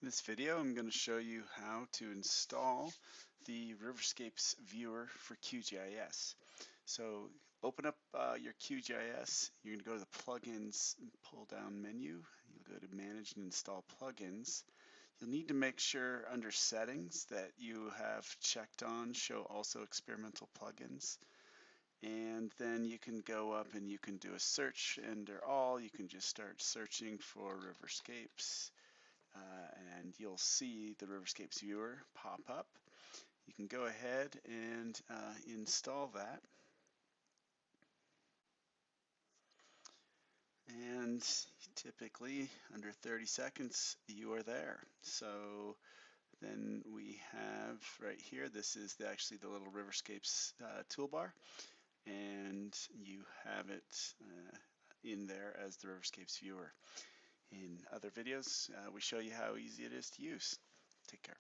In this video, I'm going to show you how to install the Riverscapes Viewer for QGIS. So open up your QGIS. You're going to go to the Plugins and pull down menu. You'll go to Manage and Install Plugins. You'll need to make sure under Settings that you have checked on Show Also Experimental Plugins. And then you can go up and you can do a search under All. You can just start searching for Riverscapes. And you'll see the Riverscapes Viewer pop up. You can go ahead and install that. And typically under 30 seconds you are there. So then we have right here, this is actually the little Riverscapes toolbar, and you have it in there as the Riverscapes Viewer. In other videos, we show you how easy it is to use. Take care.